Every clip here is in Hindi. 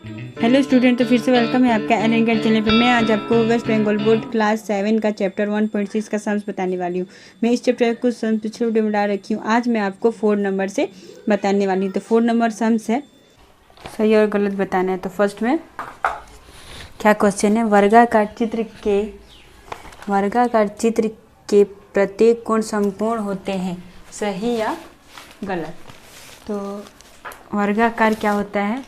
हेलो स्टूडेंट, तो फिर से वेलकम है आपका एन एन चैनल पर। मैं आज आपको वेस्ट बंगाल बोर्ड क्लास 7 का चैप्टर 1.6 का सम्स बताने वाली हूँ। मैं इस चैप्टर को सम्स पिछले वीडियो में डाल रखी हूँ। आज मैं आपको 4 नंबर से बताने वाली हूँ। तो 4 नंबर सम्स है, सही और गलत बताना है। तो फर्स्ट में क्या क्वेश्चन है, वर्गाकार चित्र के प्रत्येक कोण समकोण होते हैं, सही या गलत। तो वर्गाकार क्या होता है,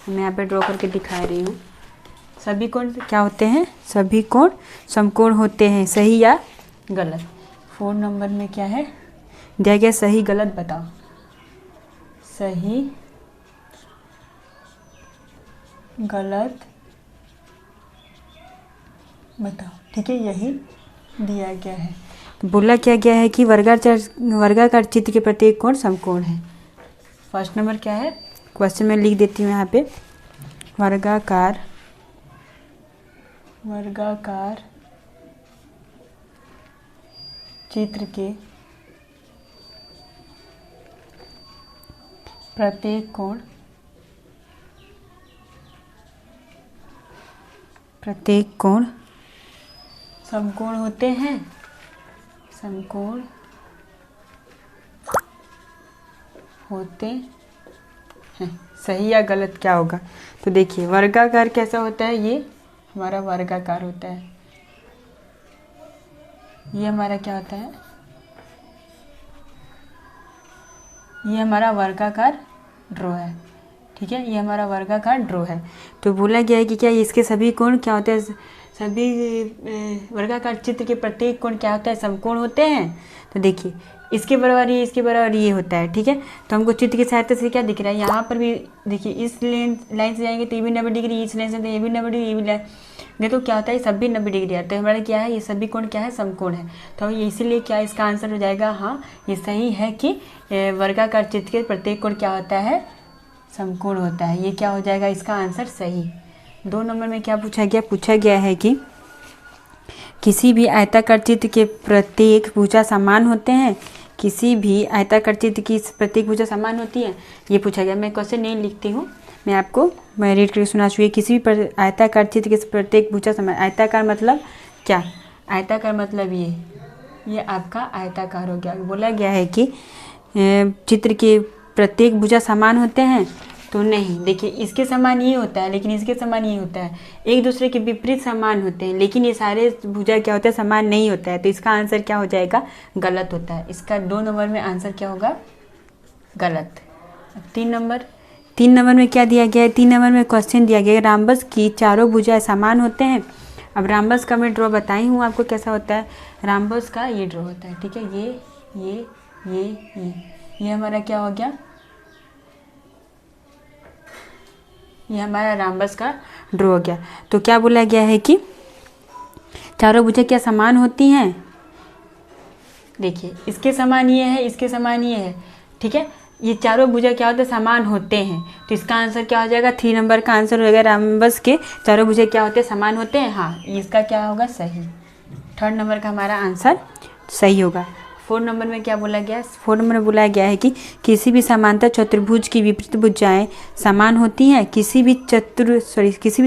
मैं यहाँ पे ड्रॉ करके दिखा रही हूँ। सभी कोण क्या होते हैं, सभी कोण समकोण होते हैं, सही या गलत। 4 नंबर में क्या है दिया गया, सही गलत बताओ। सही गलत बताओ, ठीक है, यही दिया गया है। तो बोला क्या गया है कि वर्गाकार चित्र के प्रत्येक कोण समकोण है। फर्स्ट नंबर क्या है, क्वेश्चन में लिख देती हूँ यहाँ पे, वर्गाकार चित्र के प्रत्येक कोण समकोण होते हैं, सही या गलत क्या होगा। तो देखिए वर्गाकार कैसा होता है, ये हमारा वर्गाकार होता है, ये हमारा क्या होता है, ये हमारा वर्गाकार ड्रॉ है, ठीक है, ये हमारा वर्गाकार ड्रॉ है। तो बोला गया है कि क्या इसके सभी कोण क्या होते हैं, सभी वर्गाकार चित्र के प्रत्येक कोण क्या होता है, समकोण होते हैं। तो देखिए इसके बराबर ये, इसके बराबर ये होता है, ठीक है। तो हमको चित्र की सहायता से क्या दिख रहा है, यहाँ पर भी देखिए इस लाइन से जाएंगे तो ये भी 90 डिग्री, इस लाइन से तो ये भी 90 डिग्री, ये भी देखो क्या होता है, सभी 90 डिग्री आता है। हमारा क्या है, ये सभी कोण क्या है, समकोण है। तो ये इसीलिए क्या इसका आंसर हो जाएगा, हाँ ये सही है कि वर्गाकार चित्र के प्रत्येक कोण क्या होता है, समकोण होता है। ये क्या हो जाएगा इसका आंसर सही। 2 नंबर में क्या पूछा गया है कि किसी भी आयताकार चित्र के प्रत्येक भुजा समान होते हैं, किसी भी आयताकार चित्र की प्रत्येक भुजा समान होती है, ये पूछा गया। मैं क्वेश्चन नहीं लिखती हूँ, मैं रीड करके सुना चुकी। किसी भी आयताकार चित्र के प्रत्येक भुजा समान, आयताकार मतलब क्या, आयताकार मतलब ये आपका आयताकार हो गया। बोला गया है कि चित्र के प्रत्येक भुजा समान होते हैं, तो नहीं, देखिए इसके समान ये होता है, लेकिन इसके समान ये होता है, एक दूसरे के विपरीत समान होते हैं, लेकिन ये सारे भुजा क्या होता है, समान नहीं होता है। तो इसका आंसर क्या हो जाएगा, गलत होता है। इसका 2 नंबर में आंसर क्या होगा, गलत। 3 नंबर में क्या दिया गया है, 3 नंबर में क्वेश्चन दिया गया है, राम्बस की चारों भुजाएं समान होते हैं। अब राम्बस का मैं ड्रॉ बताई हूँ आपको कैसा होता है, राम्बस का ये ड्रॉ होता है, ठीक है, ये हमारा क्या हो गया, ये हमारा राम्बस का ड्रॉ हो गया। तो क्या बोला गया है कि चारों भुजा क्या समान होती हैं, देखिए इसके समान ये है, इसके समान ये है, ठीक है, ये चारों भुजा क्या होते हैं, समान होते हैं। तो इसका आंसर क्या हो जाएगा, 3 नंबर का आंसर हो जाएगा, राम्बस के चारों भुजा क्या होते हैं, समान होते हैं, हाँ इसका क्या होगा, सही। 3rd नंबर का हमारा आंसर सही होगा। 4 नंबर में क्या बोला गया, 4 नंबर में बोला गया है कि किसी भी समांतर चतुर्भुज की विपरीत भुजाएं समान होती हैं, किसी भी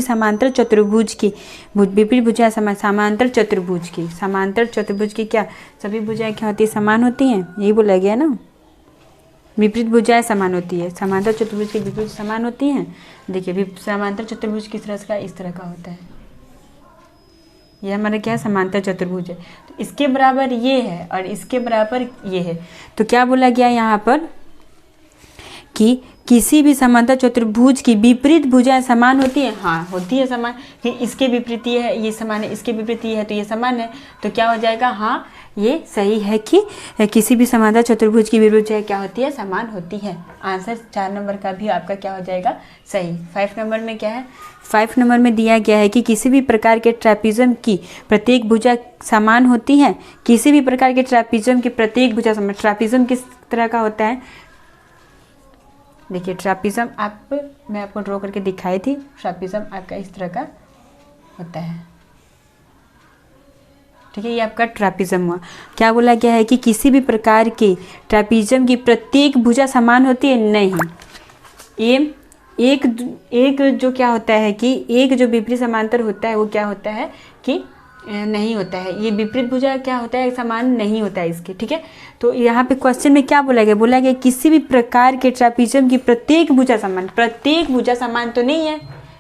समांतर चतुर्भुज की विपरीत भुजाएं समांतर चतुर्भुज की क्या सभी भुजाएं क्या होती है, समान होती हैं, यही बोला गया ना। विपरीत भुजाएं समान होती है, समांतर चतुर्भुज के विपरीत समान होती हैं। देखिए समांतर चतुर्भुज किस तरह का, इस तरह का होता है, ये हमारा क्या है, समांतर चतुर्भुज है। तो इसके बराबर ये है और इसके बराबर ये है। तो क्या बोला गया यहाँ पर कि किसी भी समांतर चतुर्भुज की विपरीत भुजाएं समान होती है, हाँ होती है समान, कि इसके विपरीत ये है, ये समान है, इसके विपरीत ये है, तो ये समान है। तो क्या हो जाएगा, हाँ ये सही है कि किसी भी समांतर चतुर्भुज की विपरीत भुजाएं क्या होती है, समान होती है। आंसर 4 नंबर का भी आपका क्या हो जाएगा, सही। 5 नंबर में क्या है, 5 नंबर में दिया गया है कि किसी भी प्रकार के ट्रेपीजियम की प्रत्येक भुजा समान होती है, किसी भी प्रकार के ट्रेपीजियम की प्रत्येक भुजा समान। ट्रेपीजियम किस तरह का होता है, देखिए ट्रेपीजियम मैं आपको ड्रॉ करके दिखाई थी, ट्रेपीजियम आपका इस तरह का होता है, ठीक है, ये आपका ट्रेपीजियम हुआ। क्या बोला गया है कि किसी भी प्रकार के ट्रेपीजियम की प्रत्येक भुजा समान होती है, नहीं, एक एक जो क्या होता है कि एक जो विपरीत समांतर होता है वो क्या होता है कि नहीं होता है। ये विपरीत भुजा क्या होता है, समान नहीं होता है इसके, ठीक है। तो यहाँ पे क्वेश्चन में क्या बोला गया किसी भी प्रकार के ट्रापीजियम की प्रत्येक भुजा समान तो नहीं है,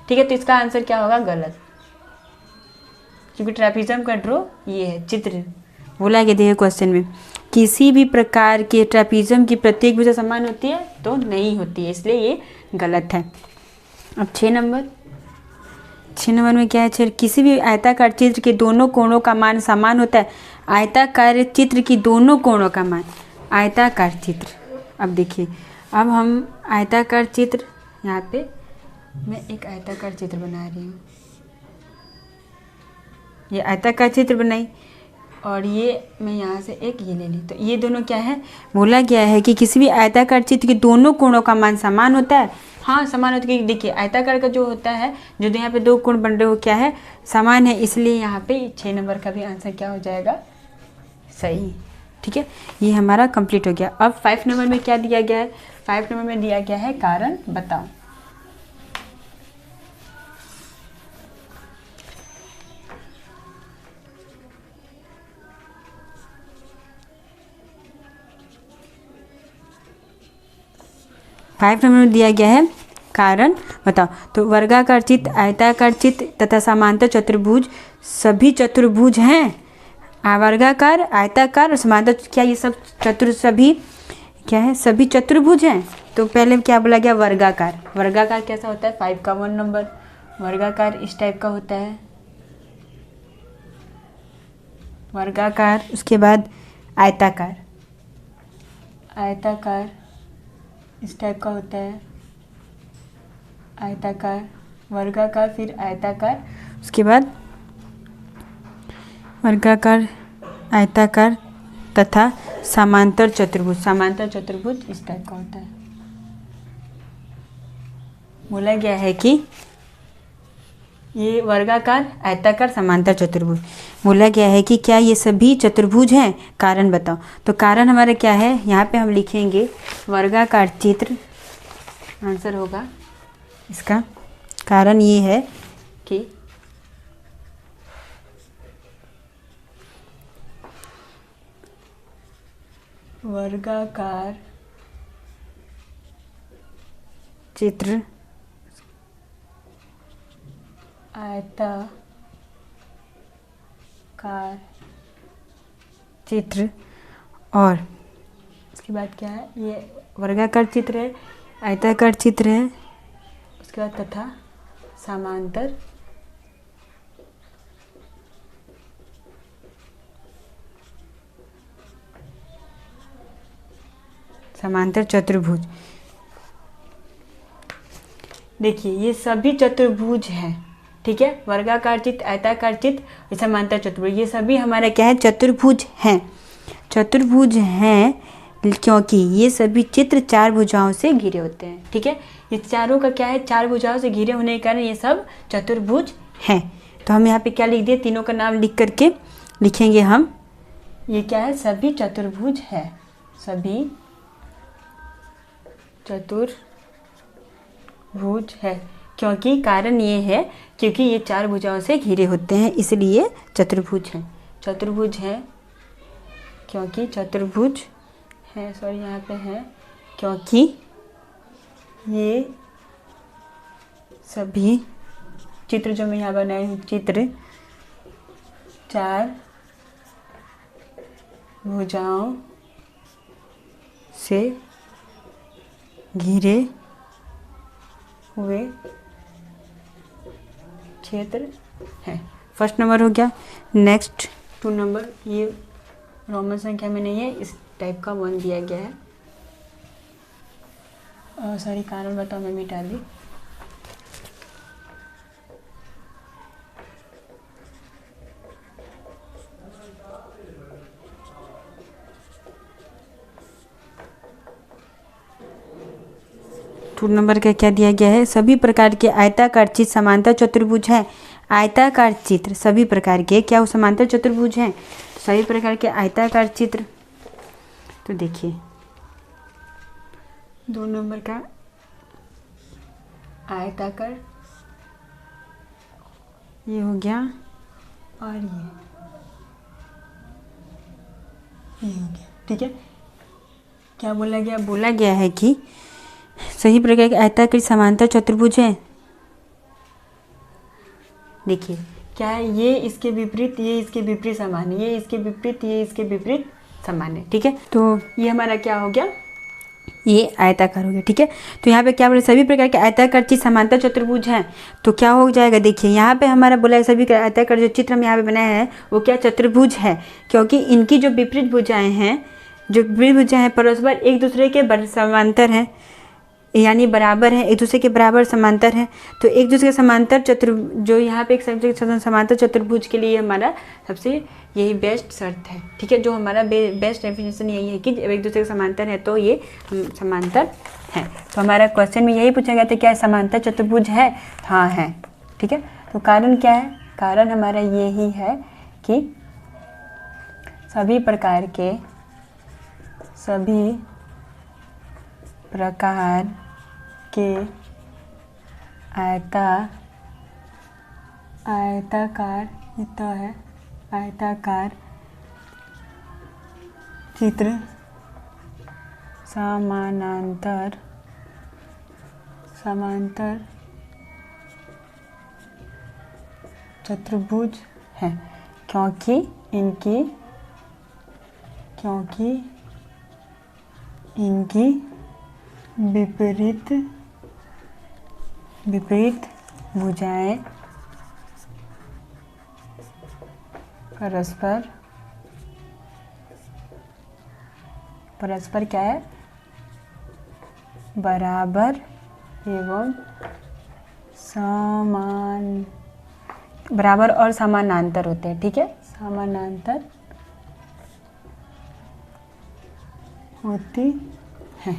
ठीक है। तो इसका आंसर क्या होगा, गलत, क्योंकि ट्रापीजियम का ड्रो ये है चित्र। बोला गया देखिए क्वेश्चन में किसी भी प्रकार के ट्रापीजियम की प्रत्येक भुजा समान होती है तो नहीं होती है, इसलिए ये गलत है। अब 6 नंबर में क्या है, किसी भी आयताकार चित्र के दोनों कोणों का मान समान होता है। आयताकार चित्र की दोनों कोणों का मान, आयताकार चित्र। अब देखिए, अब हम आयताकार चित्र, यहाँ पे मैं एक आयताकार चित्र बना रही हूँ, ये आयताकार चित्र बनाई और ये मैं यहाँ से एक ये ले ली, तो ये दोनों क्या है, बोला गया है कि किसी भी आयताकार चित्र के दोनों कोणों का मान समान होता है। हाँ समान होता है, देखिए आयताकार का जो होता है, जो यहाँ पे 2 कोण बन रहे हो क्या है, समान है, इसलिए यहाँ पे 6 नंबर का भी आंसर क्या हो जाएगा, सही, ठीक है। ये हमारा कंप्लीट हो गया। अब 5 नंबर में क्या दिया गया है, 5 नंबर में दिया गया है कारण बताओ। फाइव नंबर में दिया गया है कारण बताओ। तो वर्गाकार चित्र, आयताकार चित्र तथा समांतर चतुर्भुज सभी चतुर्भुज हैं। वर्गाकार, आयताकार और समांतर, क्या ये सब सभी क्या है, सभी चतुर्भुज हैं। तो पहले क्या बोला गया, वर्गाकार। वर्गाकार कैसा होता है, 5 का 1 नंबर वर्गाकार इस टाइप का होता है, वर्गाकार। उसके बाद आयताकार, आयताकार इस टाइप का होता है, आयताकार, वर्गाकार, फिर आयताकार, उसके बाद वर्गाकार, आयताकार तथा समांतर चतुर्भुज। समांतर चतुर्भुज इस टाइप का होता है। बोला गया है कि ये वर्गाकार, आयताकार, समांतर चतुर्भुज। बोला गया है कि क्या ये सभी चतुर्भुज हैं, कारण बताओ। तो कारण हमारा क्या है, यहाँ पे हम लिखेंगे वर्गाकार चित्र, आंसर होगा इसका। कारण ये है कि वर्गाकार चित्र आयताकार चित्र, और उसके बाद क्या है, ये वर्गाकार चित्र है, आयताकार चित्र है, उसके बाद तथा समांतर चतुर्भुज। देखिए ये सभी चतुर्भुज हैं, ठीक है। वर्गाकार चित्र, आयताकार चित्र, समांतर चतुर्भुज, ये सभी हमारा क्या है, चतुर्भुज हैं। चतुर्भुज हैं क्योंकि ये सभी चित्र 4 भुजाओं से घिरे होते हैं, ठीक है। ये चारों का क्या है, 4 भुजाओं से घिरे होने के कारण ये सब चतुर्भुज हैं। तो हम यहाँ पे क्या लिख दिए, तीनों का नाम लिख करके लिखेंगे हम, ये क्या है, सभी चतुर्भुज है, सभी चतुर्भुज है। क्योंकि कारण ये है क्योंकि ये 4 भुजाओं से घिरे होते हैं, इसलिए चतुर्भुज हैं। चतुर्भुज है क्योंकि चतुर्भुज है, सॉरी यहाँ पे है, क्योंकि ये सभी चित्र जो मैं यहाँ बनाई हूँ, चित्र 4 भुजाओं से घिरे हुए क्षेत्र है। फर्स्ट नंबर हो गया। नेक्स्ट 2 नंबर, ये रोमन संख्या में नहीं है, इस टाइप का 1 दिया गया है। सॉरी कारण बताओ मैं मिटा दी। टू नंबर का क्या दिया गया है, सभी प्रकार के आयताकार चित्र समांतर चतुर्भुज हैं। आयताकार चित्र सभी प्रकार के क्या वो समांतर चतुर्भुज हैं, सभी प्रकार के आयताकार चित्र। तो देखिए 2 नंबर का आयताकार, ये हो गया, और ये हो गया। ठीक है, क्या बोला गया? बोला गया है कि सही प्रकार के आयताकार समांतर चतुर्भुज है। देखिए क्या है, ये इसके विपरीत, ये इसके विपरीत समान है, ये इसके विपरीत, ये इसके विपरीत समान है। ठीक है, तो ये हमारा क्या हो गया? ये आयताकार हो गया। ठीक है, तो यहाँ पे क्या बोले? सभी प्रकार के आयताकार चीज समांतर चतुर्भुज हैं। तो क्या हो जाएगा? देखिए यहाँ पे हमारा बोला है सभी आयताकार जो चित्र हम यहाँ पे बनाया है वो क्या चतुर्भुज है, क्योंकि इनकी जो विपरीत भुजाएं हैं, जो विपरीत भुजाएं हैं परस्पर एक दूसरे के समांतर हैं, यानी बराबर है, एक दूसरे के बराबर समांतर है। तो एक दूसरे के समांतर जो यहाँ पे एक समांतर चतुर्भुज के लिए हमारा सबसे यही बेस्ट शर्त है। ठीक है, जो हमारा बेस्ट डेफिनेशन यही है कि जब एक दूसरे के समांतर है तो ये समांतर है। तो हमारा क्वेश्चन में यही पूछा गया था, क्या समांतर चतुर्भुज है? हाँ है। ठीक है, तो कारण क्या है? कारण हमारा यही है कि सभी प्रकार के आयताकार, ये तो है आयताकार चित्र समांतर चतुर्भुज है, क्योंकि इनकी विपरीत भुजाएं परस्पर क्या है? बराबर एवं बराबर और समानांतर होते हैं। ठीक है, समानांतर होती है।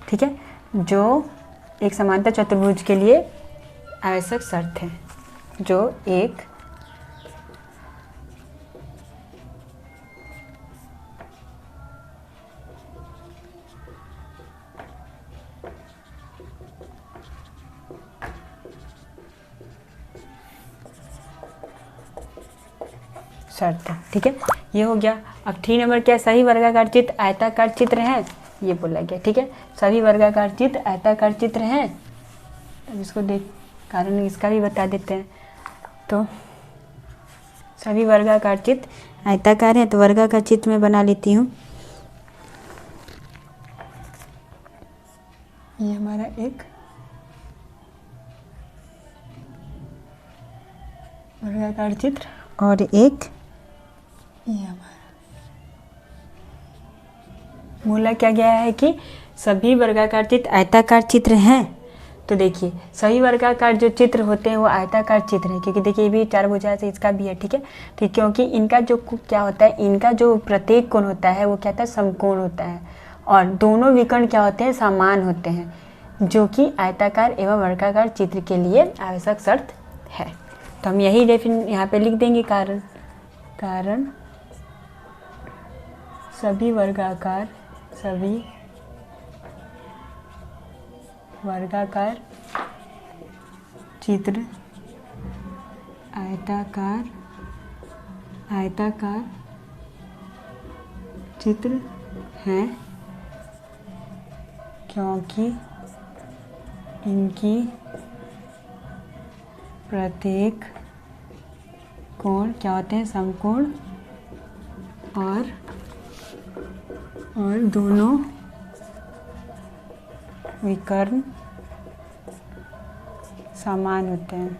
ठीक है, जो एक समांतर चतुर्भुज के लिए आवश्यक शर्त है, जो एक शर्त है। ठीक है, ये हो गया। अब 3 नंबर क्या? सही वर्गाकार चित्र आयताकार चित्र है, ये बोला गया। ठीक है, सभी वर्गाकार चित्र आयताकार चित्र हैं। अब इसको देख, कारण इसका भी बता देते हैं। तो सभी वर्गाकार चित्र आयताकार है, तो वर्गाकार चित्र में बना लेती हूँ। ये हमारा एक वर्गाकार चित्र और एक ये हमारा बोला क्या गया है कि सभी वर्गाकार चित्र आयताकार चित्र हैं। तो देखिए सभी वर्गाकार जो चित्र होते हैं वो आयताकार चित्र हैं, क्योंकि देखिए ये भी 4 भुजाएं से इसका भी है। ठीक है, तो क्योंकि इनका जो क्या होता है, इनका जो प्रत्येक कोण होता है वो क्या होता है? समकोण होता है, और दोनों विकर्ण क्या होते हैं? समान होते हैं, जो कि आयताकार एवं वर्गाकार चित्र के लिए आवश्यक शर्त है। तो हम यही यहाँ पे लिख देंगे कारण सभी वर्गाकार चित्र आयताकार चित्र हैं, क्योंकि इनकी प्रत्येक कोण क्या होते हैं? समकोण, और दोनों विकर्ण समान होते हैं,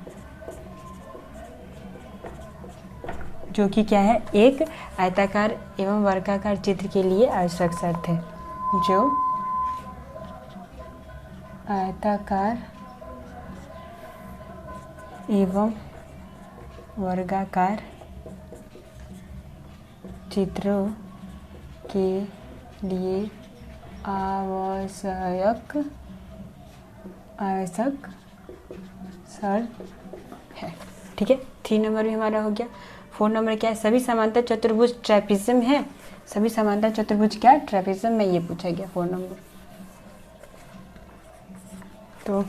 जो कि क्या है? एक आयताकार एवं वर्गाकार चित्र के लिए आवश्यक शर्त है। जो आयताकार एवं वर्गाकार चित्रों के लिए आवश्यक शर्त है। ठीक है, 3 नंबर भी हमारा हो गया। 4 नंबर क्या है? सभी समांतर चतुर्भुज ट्रेपिज्म है। सभी समांतर चतुर्भुज क्या? ट्रेपिज्म में ये पूछा गया 4 नंबर। तो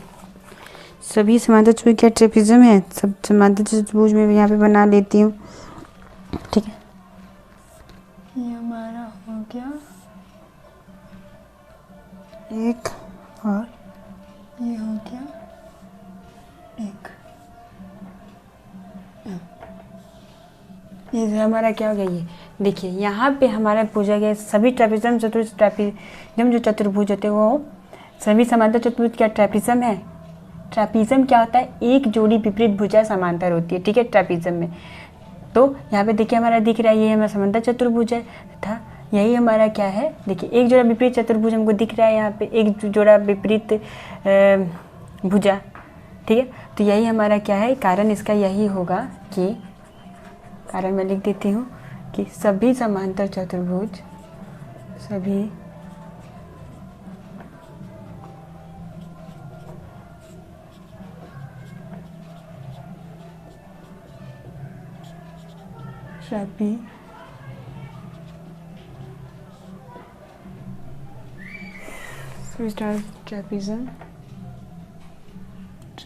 सभी समांतर चतुर्भुज क्या ट्रेपिज्म है? सब समांतर चतुर्भुज में यहाँ पे बना लेती हूँ, ठीक है। ये हमारा हो गया एक और ये हो गया एक। ये हमारा क्या हो गया? ये देखिए यहाँ पे हमारा पूछा गया सभी ट्रेपिज्म ट्रेपिज्म जो चतुर्भुज होते हैं वो सभी समांतर चतुर्भुज क्या ट्रेपिज्म है? ट्रेपिज्म क्या होता है? एक जोड़ी विपरीत भुजा समांतर होती है, ठीक है, ट्रेपिज्म में। तो यहाँ पे देखिए हमारा दिख रहा है ये हमारा समांतर चतुर्भुज है तथा यही हमारा क्या है? देखिए एक जोड़ा विपरीत चतुर्भुज हमको दिख रहा है यहाँ पे, एक जोड़ा विपरीत भुजा, ठीक है। तो यही हमारा क्या है? कारण इसका यही होगा कि कारण मैं लिख देती हूँ कि सभी समांतर चतुर्भुज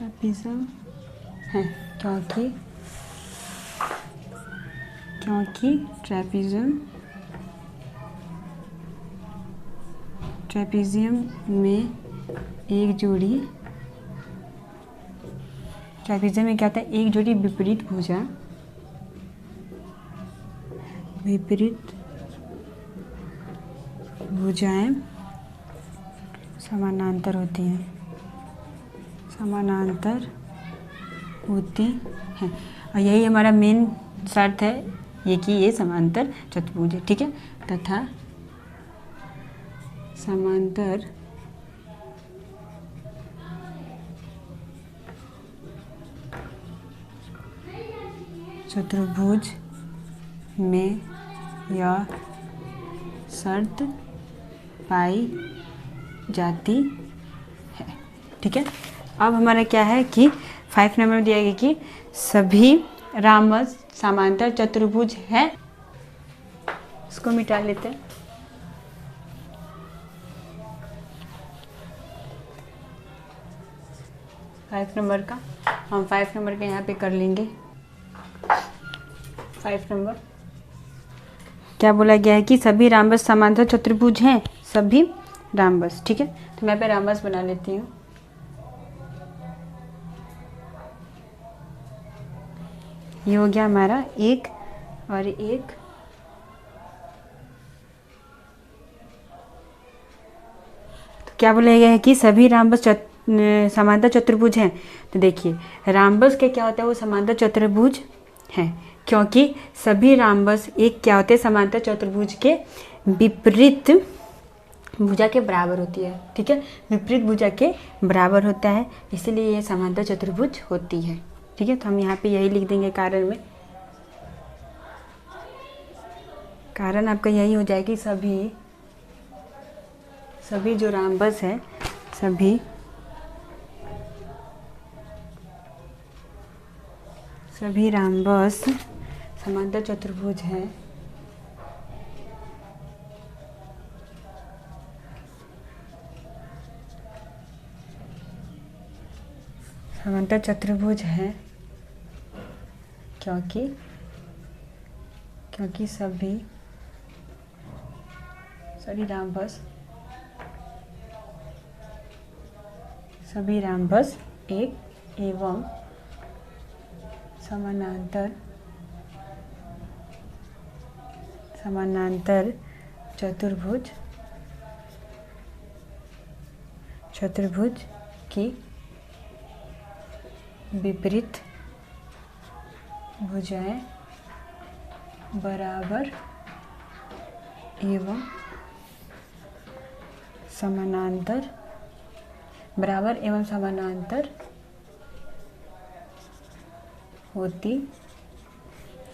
ट्रेपिज्म है क्योंकि ट्रेपिज्म में एक जोड़ी ट्रेपिज्म में क्या होता है? एक जोड़ी विपरीत भुजाएं समानांतर होती हैं और यही हमारा मेन शर्त है ये कि ये समांतर चतुर्भुज है, ठीक है। तथा समांतर चतुर्भुज में यह शर्त पाई जाती है, ठीक है। अब हमारा क्या है कि 5 नंबर में दिया गया कि सभी रामस समांतर चतुर्भुज है। इसको मिटा लेते हैं। फाइव नंबर का हम 5 नंबर के यहाँ पे कर लेंगे। 5 नंबर क्या बोला गया है कि सभी रामबस समांतर चतुर्भुज हैं, सभी रामबस, ठीक है। तो मैं पे रामबस बना लेती हूँ। ये हो गया हमारा एक और एक, तो क्या बोला गया है कि सभी रामबस समांतर चतुर्भुज हैं। तो देखिए रामबस के क्या होता है? वो समांतर चतुर्भुज हैं क्योंकि सभी रामबस एक क्या होते हैं? समांतर चतुर्भुज के विपरीत भुजा के बराबर होती है, ठीक है। विपरीत भुजा के बराबर होता है, इसीलिए ये समांतर चतुर्भुज होती है, ठीक है। तो हम यहाँ पे यही लिख देंगे कारण में। कारण आपका यही हो जाएगी सभी जो रामबस है सभी रामबस समांतर चतुर्भुज हैं। समांतर चतुर्भुज हैं क्योंकि सभी रामबस एक एवं समानांतर चतुर्भुज की विपरीत भुजाएं बराबर एवं समानांतर होती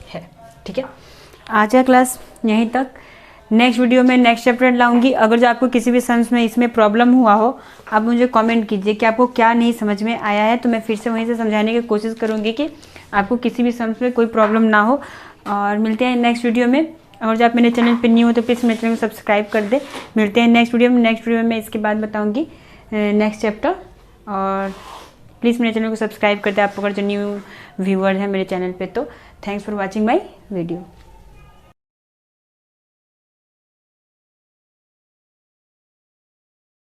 है, ठीक है। आज का क्लास यहीं तक। नेक्स्ट वीडियो में नेक्स्ट चैप्टर लाऊंगी। अगर जो आपको किसी भी सम्स में इसमें प्रॉब्लम हुआ हो आप मुझे कमेंट कीजिए कि आपको क्या नहीं समझ में आया है, तो मैं फिर से वहीं से समझाने की कोशिश करूंगी कि आपको किसी भी सम्स में कोई प्रॉब्लम ना हो। और मिलते हैं नेक्स्ट वीडियो में। अगर जो आप मेरे चैनल पर न्यू हो तो प्लीज़ मेरे चैनल को सब्सक्राइब कर दे। मिलते हैं नेक्स्ट वीडियो में। नेक्स्ट वीडियो में मैं इसके बाद बताऊँगी नेक्स्ट चैप्टर। और प्लीज़ मेरे चैनल को सब्सक्राइब कर दे आप अगर जो न्यू व्यूअर है मेरे चैनल पे। तो thanks for watching my video.